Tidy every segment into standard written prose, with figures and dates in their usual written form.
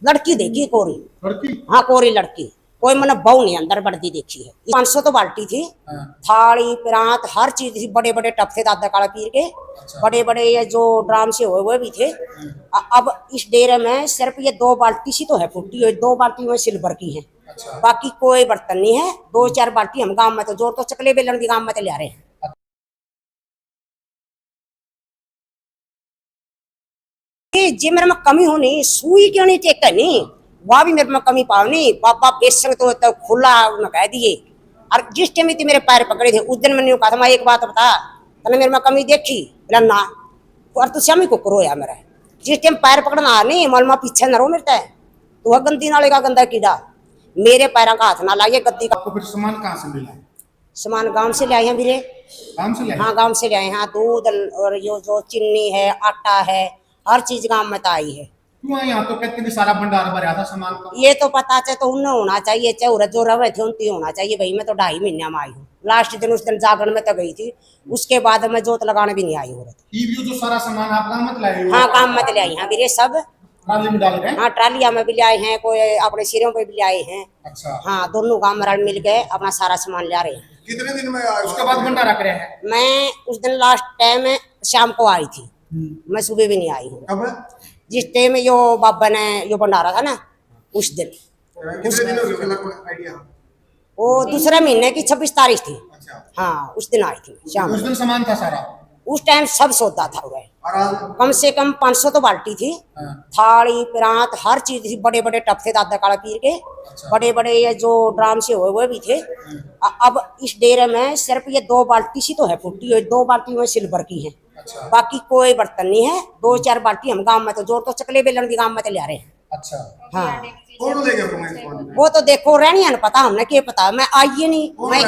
लड़की देखी कोरी। लड़की? हाँ कोरी लड़की, कोई मैंने बहू नहीं अंदर बढ़ती देखी है। 500 तो बाल्टी थी, थाली प्रांत हर चीज थी। बड़े बड़े टप थे दादा काला पीर के, बड़े बड़े ये जो ड्राम से हुए वो भी थे। अब इस डेरे में सिर्फ ये 2 बाल्टी सी तो है फूटी हुई, 2 बाल्टी में सिल्वर की है। बाकी कोई बर्तन नहीं है। 2-4 बाल्टी हम गांव में तो जोर तो चकले बेलन भी गांव में तो ले रहे हैं। जी मेरे में कमी होनी सुई क्यों नहीं टेक नहीं, वह भी मेरे में कमी पावनी। बाबा बेसंग तो खुला कह दिए। और जिस टाइम मेरे पैर पकड़े थे उस दिन मैंने कहा था मैं एक बात बता, तने मेरे में कमी देखी? बोला ना। और तू श्यामी को करोया मेरा जिस टाइम पैर पकड़ना नहीं मलमा पीछे न रो मिलता है। तो वह गंदी नाले का गंदा कीड़ा मेरे पैरों का हाथ ना लाइए गद्दी का। आपको फिर सामान कहाँ से मिला? सामान गांव से ले आए हैं वीरे। गांव से ले आए? हाँ गांव से ले आए हैं। दूध और ये जो चीनी है आटा है हर चीज गांव में तो आई है। क्यों आए? यहाँ तो कहते हैं सारा भंडार भरा था सामान का। ये तो पता चाहे तो उन्हें होना चाहिए, चाहे जो रवे थे उनकी होना चाहिए। भाई मैं तो 2.5 महीने में आई हूँ। लास्ट दिन उस दिन जागरण में तो गई थी, उसके बाद मैं जोत लगाने भी नहीं आई हूँ। ये जो सारा सामान आप गांव में लाए हो? हाँ गांव में ले आई हैं वीरे सब। ट्राली में डाल गए? हाँ ट्रालिया में भी ले आए हैं, कोई अपने सिरों पे भी ले आए हैं। अच्छा। हाँ दोनों गांव में मिल गए अपना सारा सामान ले रहे हैं। कितने दिन में आए? उसके बाद भंडारा करे हैं? मैं उस दिन लास्ट टाइम शाम को आई थी, मैं सुबह भी नहीं आई हूँ। कब? जिस टाइम यो बाबा ने यो भंडारा था ना उस दिन। आइडिया? वो दूसरे महीने की 26 तारीख थी। अच्छा। हाँ उस दिन आई थी शाम। उस दिन सामान था सारा? उस टाइम सब सौदा था उरे। और आज? कम से कम 500 तो बाल्टी थी, थाली प्रांत हर चीज थी। बड़े बड़े टप थे दादा काला पीर के, बड़े बड़े ये जो ड्राम से हुए वो भी थे। अब इस डेरे में सिर्फ ये 2 बाल्टी सी तो है फूटी हुई, 2 बाल्टी में सिल्वर की है। बाकी कोई बर्तन नहीं है। 2-4 बाल्टी हम गांव में तो जोर तो चकले बेलन भी गांव में तो ले रहे हैं। अच्छा। हाँ कौन ले गया? वो तो देखो रहनी है ना पता, हमने क्या पता, मैं आई नहीं। मैं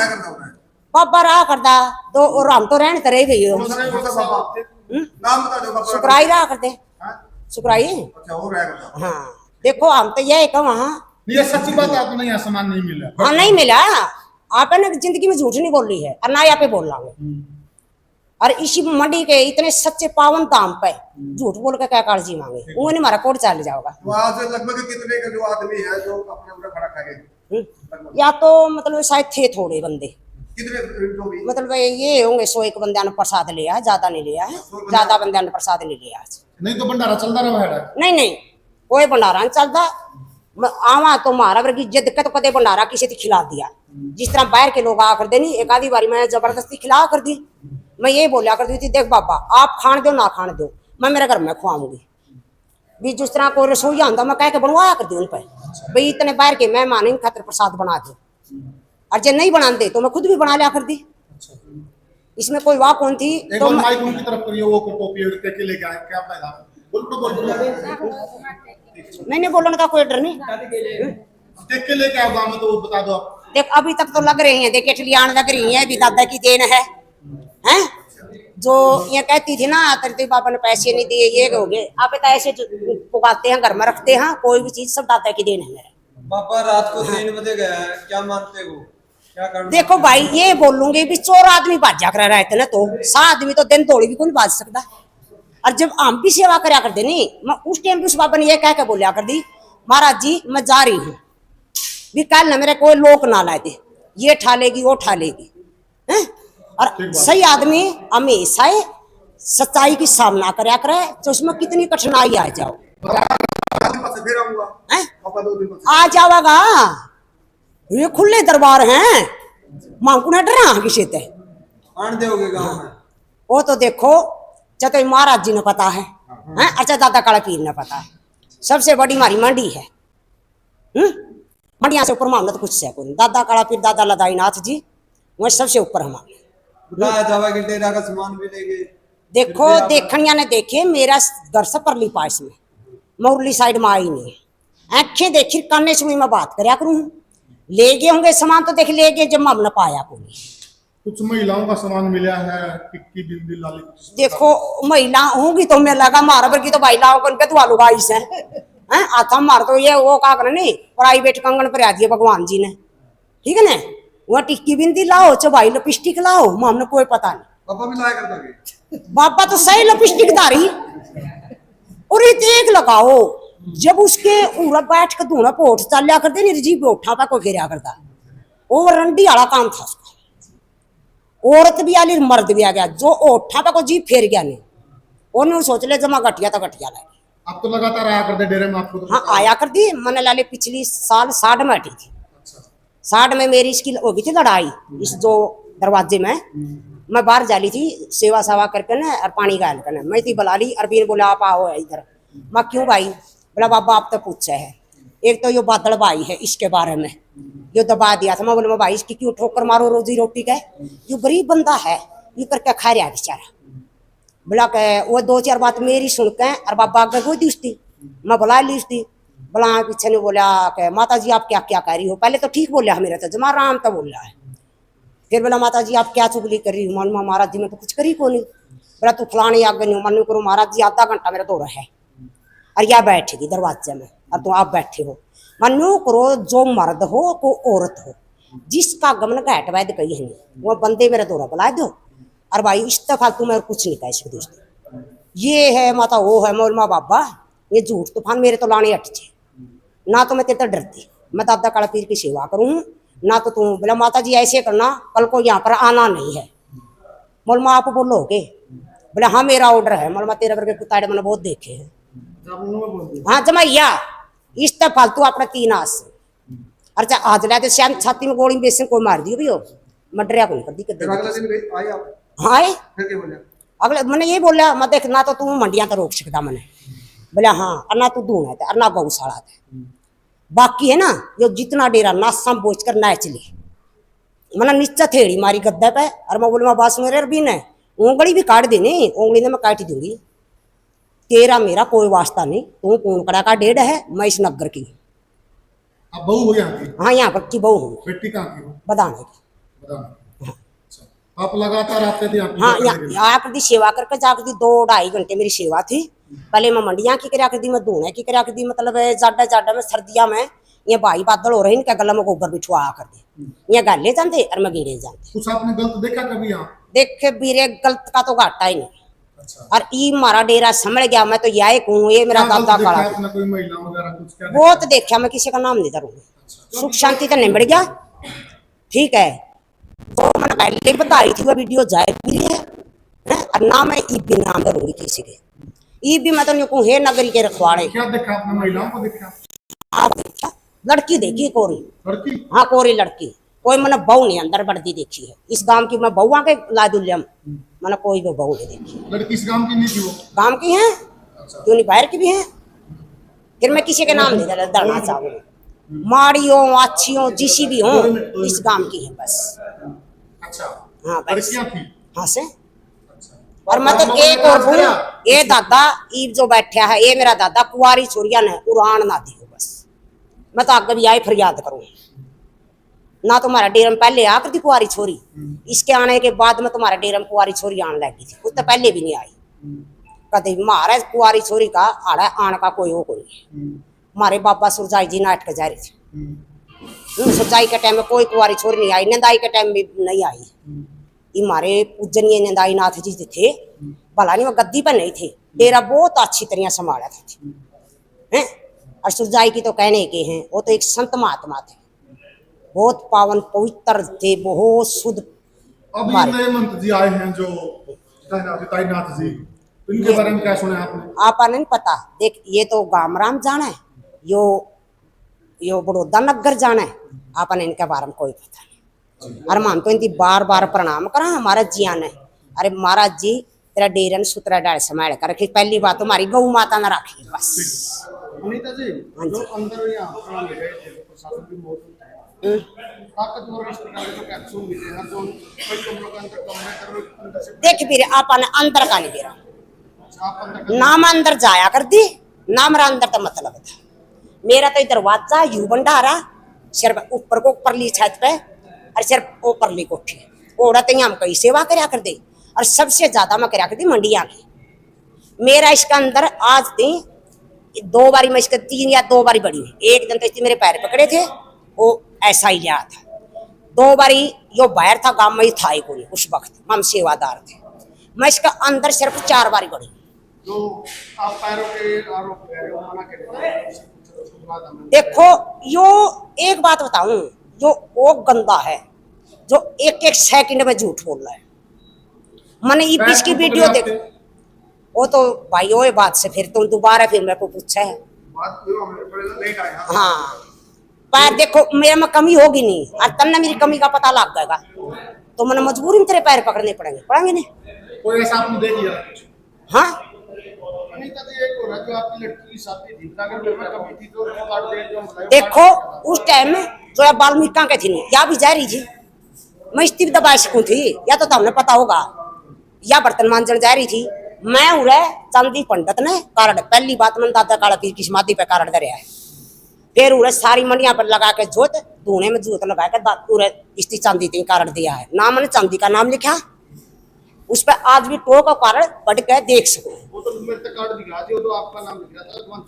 बाबा रहा करदा तो और हम तो रहने रह गई हो। नाम बता दो। सुकराई रहा करते सुकराई। अच्छा वो रहा करता। हाँ देखो हम तो यही कहो। हाँ ये सच्ची बात है, आपको नहीं सामान नहीं मिला? हाँ नहीं मिला। आपने जिंदगी में झूठ नहीं बोल रही है और ना यहाँ पे बोल रहा हूँ। और इसी मंडी के इतने सच्चे पावन दाम पे झूठ बोल के क्या कागजी मांगे, वो नहीं हमारा कोर्ट चल जाओगा। वहां से लगभग कितने का जो आदमी है जो अपना पूरा खड़ा खाएंगे? या तो मतलब शायद थे थोड़े बंदे, कितने जो भी मतलब ये होंगे 100 बंदे ने प्रसाद लिया, ज्यादा नहीं लिया है। ज्यादा बंदे ने प्रसाद नहीं लिया आज। नहीं तो भंडारा चलता रहा है? नहीं नहीं कोई भंडारा नहीं चलता। आवा तो मारा वर्गी जिद के तो कदे भंडारा किसी ने खिला दिया। जिस तरह बाहर के लोग आकर दे नहीं, एक आधी बारी मैं जबरदस्ती खिला कर दी। मैं ये बोलिया करती थी देख बाबा आप खान दो ना खान दो, मैं मेरे घर में खुआऊंगी भी। जिस तरह कोई रसोईया होता मैं कह के बनवाया कर दी उन पर भाई इतने बाहर के मेहमान इन खातिर प्रसाद बना दो, और जब नहीं बनाते तो मैं खुद भी बना लिया कर दी। इसमें कोई वाह कौन थी? तो माइक उनकी तरफ करिए, वो टोपी के लेके आए क्या फायदा? मैंने बोलने का कोई डर नहीं। देख के लेके आओ गांव में तो बता दो आप। देख अभी तक तो लग रहे हैं, देख इटली आने लग रही है भी दादा की देन है। हैं जो ये कहती थी ना तेरे बाबा ने पैसे नहीं दिए ये हो गए, आप तो ऐसे पुकाते हैं घर में रखते हैं, कोई भी चीज सब दादा की देन है मेरे। पापा रात को 3 बजे गया है, क्या मानते हो? क्या करना? देखो भाई ये बोलूंगी भी चोर आदमी बाजा कर रहा है ना, तो 7 आदमी तो दिन तोड़ी भी कोई बाज सकता। और जब हम भी सेवा करा कर दे नहीं, मैं उस टाइम भी उस बाबा ने ये कह के बोलिया कर दी महाराज जी मैं जा रही हूँ भी, कल न मेरे कोई लोक ना लाए दे, ये ठा लेगी वो ठा लेगी है। और सही आदमी हमेशा सच्चाई की सामना करया करे, तो उसमें कितनी कठिनाई आ जाओ आ जावागा। ये खुले दरबार हैं, मांगू ना डरा किसी ते आन दोगे गांव में? वो तो देखो चाहे महाराज जी ने पता है, अच्छा दादा काला पीर ने पता है। सबसे बड़ी हमारी मंडी है। मंडिया से ऊपर मामला तो कुछ है कोई। दादा काला पीर दादा लदाई नाथ जी वह सबसे ऊपर हमारे। जावा के डेरा का सामान भी लेंगे। देखो देखनिया ने देखे मेरा घर से परली पास में मुरली साइड में आई नहीं, आंखें देखी काने सुनी मैं बात करया करूँ। ले गए होंगे सामान तो देख ले गए, जब मामला पाया कोई। कुछ महिलाओं का सामान मिला है, टिक्की बिंदी लाली। देखो महिला होंगी तो मैं लगा मारा पर की तो महिलाओं को उनके तो गाइस है आता मार तो ये वो का नहीं प्राइवेट कंगन पर आ दिए भगवान जी ने, ठीक है ना। वह टिक्की बिंदी लाओ चाहे भाई लिपस्टिक लाओ, हमने कोई पता नहीं। पापा भी लाया करता बाबा तो सही लिपस्टिक धारी और एक लगाओ जब उसके उरा बैठ के धूना पोट चल लिया करते नहीं जी पोठा पे कोई घेरा करता वो रंडी वाला काम था उसका। औरत भी आ ली मर्द भी आ गया, जो ओठा पे को जी फेर गया नहीं उन्होंने सोच ले जमा घटिया तो घटिया लाए। आप तो लगातार आया करते डेरे में, आपको तो हाँ आया करती, मैंने लाले पिछली साल 60 में हटी थी। अच्छा 60 में मेरी इसकी हो गई थी लड़ाई इस जो दरवाजे में, मैं बाहर जाली थी सेवा सावा करके ना और पानी गायल करना, मैं थी बुला ली। अरबीन बोला आप आओ इधर, मैं क्यों भाई? बोला बाबा आप तो पूछे है, एक तो यो बादल भाई है इसके बारे में यो दबा दिया था। मैं बोला भाई इसकी क्यों ठोकर मारो रोजी रोटी का, यो गरीब बंदा है ये करके खा रहा बेचारा। बोला के वो 2-4 बात मेरी सुन के और बाबा आगे कोई दी उसकी, मैं बुला ली उसकी। बोला पीछे ने बोला कि माता जी आप क्या क्या कह रही हो? पहले तो ठीक बोलिया मेरा तो जमा राम तो बोल रहा है। फिर बोला माता जी आप क्या चुगली कर रही हो? मन महाराज जी मैं तो कुछ करी को नहीं। बोला तू फलाने आगे नहीं मन करो महाराज जी आधा घंटा मेरा दौरा है और यह बैठेगी दरवाजे में और तुम आप बैठे हो। मनु करो जो मर्द हो को औरत हो जिसका गमन घाट वैद कही है वो बंदे मेरा दौरा बुला दो और भाई इस फालतू मैं कुछ नहीं कह सकती उसको। ये है माता वो है मोलमा बाबा ये झूठ तूफान मेरे तो लाने हट छे ना, तो मैं तेरे तो डरती, मैं दादा काला पीर की सेवा करूँ ना तो तू। बोला माता जी ऐसे करना कल को यहाँ पर आना नहीं है। मोलमा आप बोलोगे? बोला हाँ मेरा ऑर्डर है। मोलमा तेरे वर्ग कुत्ताड़े मैंने बहुत देखे हैं। हाँ जमाइया इस तक फालतू अपना 3 आस अच्छा आज लाते शाम छाती में गोली बेसन कोई मार दियो भी हो मैं डरिया को नहीं कर दी फिर अगले दिन गई आई आप, हाँ फिर क्या बोले? अगले मैंने ये बोला मैं देख ना तो तू मंडियां तो रोक सकता मैंने। बोला हाँ और ना तू दूना है और ना गौशाला है, बाकी है ना जो जितना डेरा नासा बोझ कर ना चली। मैंने नीचा थेड़ी मारी गद्दे पे और मैं बोलूँ बास मेरे अरबी ने उंगली भी काट देनी, उंगली ने मैं काट दूंगी, तेरा मेरा कोई वास्ता नहीं, तू कौन कड़ा का डेढ़ है मैं इस नगर की। आप बहू हो यहाँ की? हाँ यहाँ पर की बहू हूँ, बेटी कहाँ की हो? बदाने की। बताना। अच्छा आप लगातार आते थे यहाँ हाँ पूजा करने के लिए? यहाँ कर दी सेवा करके जाकर दी 2-2.5 घंटे मेरी सेवा थी। पहले मैं मंडियां की करा कर दी, मैं धूने की करा कर दी, मतलब जाडा जाडा में सर्दिया में ये भाई बादल हो रहे इनके गला में गोबर बिछवा कर दे ये गाले जाते और मैं गिरे जाते। कुछ आपने गलत देखा कभी यहाँ? देख बीरे गलत का तो घाटा ही नहीं। अच्छा और ई मारा डेरा समझ गया मैं तो यही कहूँ ये मेरा क्या गलत दादा देखा काला आपने? कोई महिला वगैरह कुछ क्या बहुत देखा, मैं किसी का नाम नहीं करूँगी। सुख शांति तो निबड़ गया ठीक है। तो मैंने पहले बताई थी वो वीडियो जाए भी है और ना मैं ईब भी नाम करूंगी किसी के। ईब भी मैं तो नहीं कहूँ हे नगरी के रखवाड़े। क्या देखा आपने? महिलाओं को देखा? आप देखा लड़की देखी कोरी? लड़की? हाँ कोरी लड़की, कोई मैंने बहू नहीं अंदर बढ़ती देखी है। इस गांव की मैं बहुआ के लादुल्यम मैंने कोई भी बहू नहीं देखी। लड़की इस गांव की नहीं थी वो? गांव की है अच्छा क्यों नहीं बाहर की भी है। फिर मैं किसी के नाम नहीं डरना चाहूंगी, माड़ी हो अच्छी हो जिसी भी हो इस गांव की है बस। अच्छा हाँ बस लड़कियां थी? हाँ से। अच्छा और मैं तो एक और हूँ ये दादा ईब जो बैठा है ये मेरा दादा कुंवारी छोरिया ने उड़ान ना दी हो बस। मैं तो आगे भी आई फरियाद करूँ ना तुम्हारा डेरम पहले आकर थी कुंवारी छोरी, इसके आने के बाद में तुम्हारा डेरम कुंवारी छोरी आने लगी थी, उससे पहले भी नहीं आई कभी। महाराज कुंवारी छोरी का आड़ा आने का कोई वो कोई हमारे बाबा सुरजाई जी नाटक जा रही थी, सुरजाई के टाइम में कोई कुंवारी छोरी नहीं आई, नंदाई के टाइम में नहीं आई। ये हमारे पूजनीय नंदाई नाथ जी थे भला नहीं वो गद्दी पर नहीं थे, डेरा बहुत अच्छी तरह संभाला था हैं। और सुरजाई की तो कहने के हैं वो तो एक संत महात्मा थे, बहुत पावन पवित्र थे, बहुत शुद्ध। अभी नए मंत्र जी आए हैं जो ताईनाथ जी, इनके बारे में क्या सुना आपने? आपा नहीं पता देख ये तो गामराम जाना है यो बड़ौदा नगर जाना है, आपने इनके बारे में कोई पता नहीं। अरे हम तो इनकी बार बार प्रणाम करा महाराज जी आने। अरे महाराज जी तेरा डेरन सुतरा डाल संभाल कर रखी, पहली बात तुम्हारी गौ माता न रखी बस। अनीता जी हाँ जी। जो अंदर यहाँ प्राण ले गए थे प्रशासन भी मौजूद थे, ताकतवर इस प्रकार के कैप्सूल मिले हैं जो कई कमरों के अंदर कमरे कर अंदर से देख भी आपा ने अंदर का नहीं गिरा, आप अंदर नाम अंदर जाया कर दी ना मेरा अंदर तो मतलब था। मेरा तो दरवाजा यू भंडारा सिर्फ ऊपर को परली छत पे और सिर्फ वो परली कोठी ओड़ा तो हम कई सेवा करया कर दे। और सबसे ज्यादा मैं करया कर दी मंडिया की। मेरा इसका अंदर आज थी 2 बारी मैं इसका 3 या 2 बारी बड़ी हुई। एक दिन तो इसने मेरे पैर पकड़े थे वो ऐसा ही लिया था, 2 बारी यो बाहर था गांव में ही था ही कोई उस वक्त हम सेवादार थे। मैं इसका अंदर सिर्फ 4 बारी बड़ी जो आप पैरों के आरोप लगा रहे हो मना कर देते हैं उसके बाद हमें देखो यो एक बात बताऊं, जो वो गंदा है जो एक एक सेकंड में झूठ बोल रहा है। मैंने ये बीच की वीडियो देख, वो तो भाई वो बात से फिर तुम दोबारा फिर मेरे को पूछा है। बात जो हमें थोड़ा लेट आया हाँ पैर देखो मेरे में कमी होगी नहीं, और तन्ने मेरी कमी का पता लग जाएगा तो मैंने मजबूरी में तेरे पैर पकड़ने पड़ेंगे नहीं। कोई ऐसा आपने दे दिया हाँ अनीता जी एक और है जो आपकी लड़की की शादी थी अगर मेरे में कमी थी तो कार्ड दे जो हम देखो उस टाइम में जो है बाल्मीका के थी नहीं या भी जा रही थी, मैं स्थिति दबा सकूं थी या तो हमने पता होगा, या बर्तन मांजन जा रही थी। मैं उड़े चांदी पंडित ने कार्ड पहली बात मन दादा काला पीर की समाधि पे कार्ड धरे है, फिर उड़े सारी मंडिया पर लगा के जोत धूने में जोत लगा के पूरे स्थिति चांदी थी कार्ड दिया है, नाम मैंने चांदी का नाम लिखा उस पर आज भी टोक का कार्ड पढ़ के देख सको। वो तो मेरे तक कार्ड दिखा दिया तो आपका नाम लिख रहा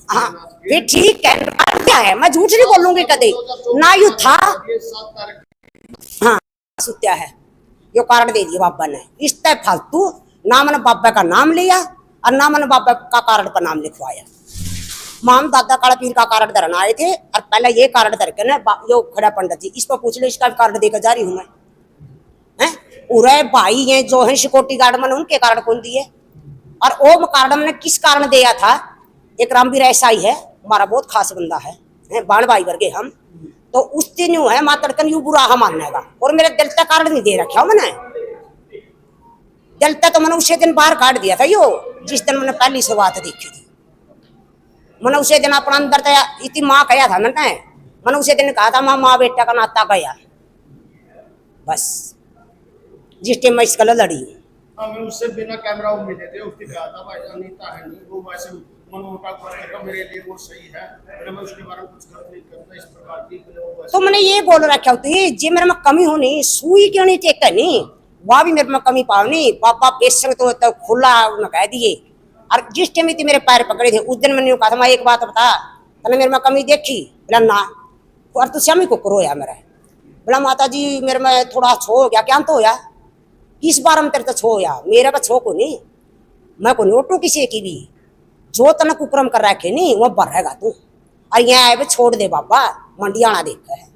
था हाँ फिर ठीक है, क्या है मैं झूठ नहीं बोलूंगी कभी ना यू था। ये 7 तारीख हाँ सुत्या है यो कार्ड दे दिया बाबा ने, इस तरह फालतू ना मैंने बाबा का नाम लिया और ना मैंने बाबा का कार्ड पर नाम लिखवाया। माम दादा काला पीर का कार्ड धरना आए थे और पहले ये कार्ड धर के ना जो खड़ा पंडित जी इसको पूछ ले, इसका भी कार्ड देकर जा रही हूँ मैं हैं। उरे भाई ये जो है सिक्योरिटी गार्ड मैंने उनके कार्ड कौन दिए, और वो कार्ड मैंने किस कारण दिया था। एक रामवीर ऐसा ही है हमारा बहुत खास बंदा है बाण भाई वर्गे हम, तो उस दिन यूं है मातड़कन यू बुरा हम मानेगा, और मेरे दिल तक कार्ड नहीं दे रखा मैंने, दिल तक तो मैंने उसी दिन बाहर काट दिया था यो जिस दिन मैंने पहली शुरुआत देखी थी। मैंने उसे दिन अपना अंदर था इतनी माँ कहा था मैंने उसे दिन कहा था माँ बेटा का नाता गया बस जिस टाइम मैं इसका लड़ी हूँ। हमें उससे बिना कैमरा वो मिले थे, उसने कहा था भाई अनीता है नहीं वो वैसे मनमोटा करेगा मेरे लिए वो सही है, मैं उसके बारे में कुछ गलत नहीं करता इस प्रकार की तो मैंने ये बोल रखा होती जी मेरे में कमी होनी सुई क्यों नहीं टेक नहीं, वह भी मेरे में कमी पावनी पापा पेशंग तो खुला कह दिए। और जिस टाइम मेरे पैर पकड़े थे उस दिन मैंने कहा था मैं एक बात बता तने मेरे में कमी देखी, बोला ना और तू श्यामी को करो यार मेरा, बोला माता जी मेरे में थोड़ा छो हो गया क्या तो होया इस बार हम तेरे तो छो या मेरे का छो को नहीं, मैं को नोटू किसी की भी जो तना कुक्रम कर रखे नहीं वो भर रहेगा तू, और यहाँ आए छोड़ दे बाबा मंडियाना देख है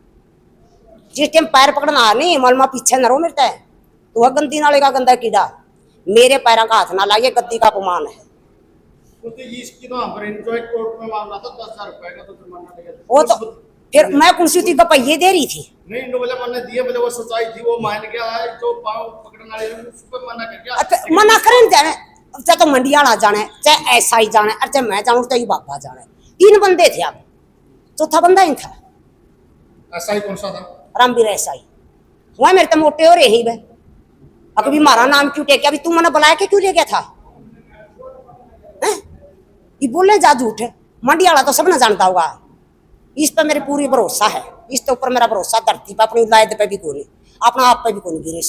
जिस टाइम पैर पकड़ना नहीं मलमा पीछे न रो मिलता है तो वह गंदी नाले का गंदा कीड़ा मेरे पैरों का हाथ ना लाइए गद्दी का अपमान है। क्योंकि इसकी तो हम एंजॉय कोर्ट में मामला था 10,000 रुपए का तो जुर्माना लगा था। वो तो फिर मैं कुंसी गपैये दे रही थी नहीं नो बोले मैंने दिए बोले वो सच्चाई थी वो मान गया है जो पाँव पकड़ने वाले उस पर मना कर गया। अच्छा मना करें जाने चाहे तो मंडियाला जाने चाहे ऐसा ही जाने और चाहे मैं जाऊँ चाहे बाबा जाने, 3 बंदे थे अब चौथा बंदा ही था ऐसा ही कौन सा था रामवीर ऐसा ही वह मेरे तो मोटे हो रहे ही भाई अभी मारा नाम क्यों टेकिया, अभी तू मैंने बुलाया के क्यों ले गया था ये बोले जा झूठ मंडियाला तो सब ना जानता होगा, इस पर मेरे पूरी भरोसा है, इस तो ऊपर मेरा भरोसा धरती पर अपनी लायद पे भी कोई नहीं अपना आप पे भी कोई गिरे।